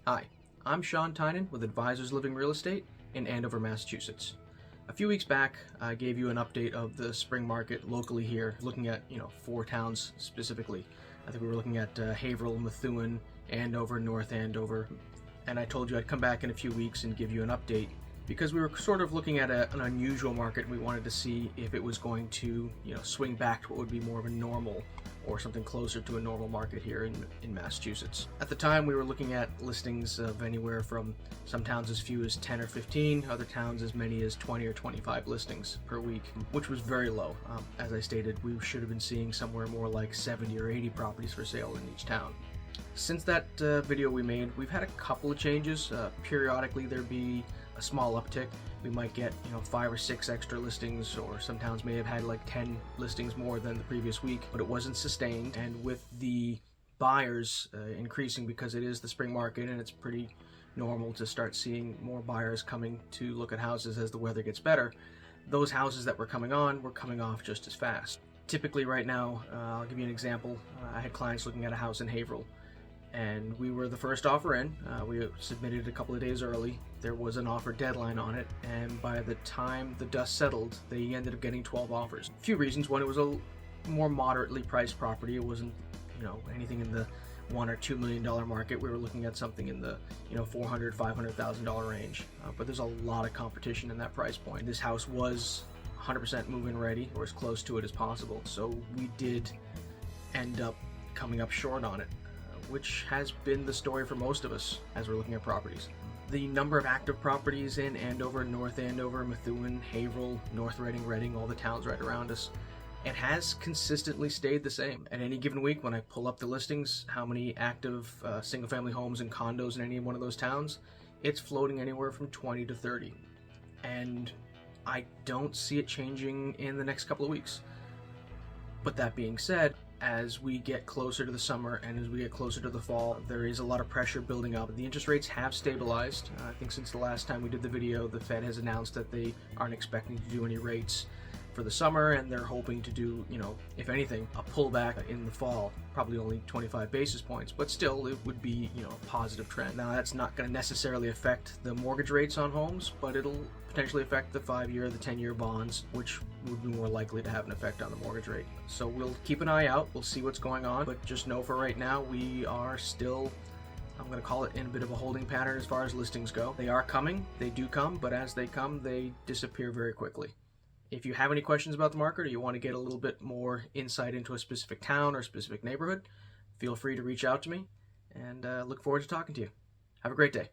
Hi, I'm Sean Tynan with Advisors Living Real Estate in Andover, Massachusetts. A few weeks back, I gave you an update of the spring market locally here, looking at, 4 towns specifically. I think we were looking at Haverhill, Methuen, Andover, North Andover, and I told you I'd come back in a few weeks and give you an update because we were sort of looking at an unusual market. We wanted to see if it was going to, swing back to what would be more of a normal or something closer to a normal market here in Massachusetts. At the time, we were looking at listings of anywhere from some towns as few as 10 or 15, other towns as many as 20 or 25 listings per week, which was very low. As I stated, we should have been seeing somewhere more like 70 or 80 properties for sale in each town. Since that video we made, we've had a couple of changes. Periodically there'd be a small uptick. We might get 5 or 6 extra listings, or some towns may have had like 10 listings more than the previous week, but it wasn't sustained. And with the buyers increasing, because it is the spring market and it's pretty normal to start seeing more buyers coming to look at houses as the weather gets better, those houses that were coming on were coming off just as fast. Typically right now, I'll give you an example. I had clients looking at a house in Haverhill, and we were the first offer in. We submitted a couple of days early. There was an offer deadline on it, and by the time the dust settled, they ended up getting 12 offers. A few reasons. One, it was a more moderately priced property. It wasn't, anything in the $1 or $2 million market. We were looking at something in the, $400,000, $500,000 range. But there's a lot of competition in that price point. This house was 100% move-in ready, or as close to it as possible. So we did end up coming up short on it, which has been the story for most of us as we're looking at properties. The number of active properties in Andover, North Andover, Methuen, Haverhill, North Reading, all the towns right around us, it has consistently stayed the same. At any given week, when I pull up the listings, how many active single-family homes and condos in any one of those towns, it's floating anywhere from 20 to 30. And I don't see it changing in the next couple of weeks. But that being said, as we get closer to the summer and as we get closer to the fall, there is a lot of pressure building up. The interest rates have stabilized. I think since the last time we did the video, the Fed has announced that they aren't expecting to do any rates for the summer, and they're hoping to do, if anything, a pullback in the fall, probably only 25 basis points, but still it would be, a positive trend. Now that's not going to necessarily affect the mortgage rates on homes, but it'll potentially affect the 5-year, the 10-year bonds, which would be more likely to have an effect on the mortgage rate. So we'll keep an eye out, we'll see what's going on, but just know for right now we are still, I'm going to call it, in a bit of a holding pattern as far as listings go. They are coming, they do come, but as they come, they disappear very quickly. If you have any questions about the market, or you want to get a little bit more insight into a specific town or specific neighborhood, feel free to reach out to me, and look forward to talking to you. Have a great day.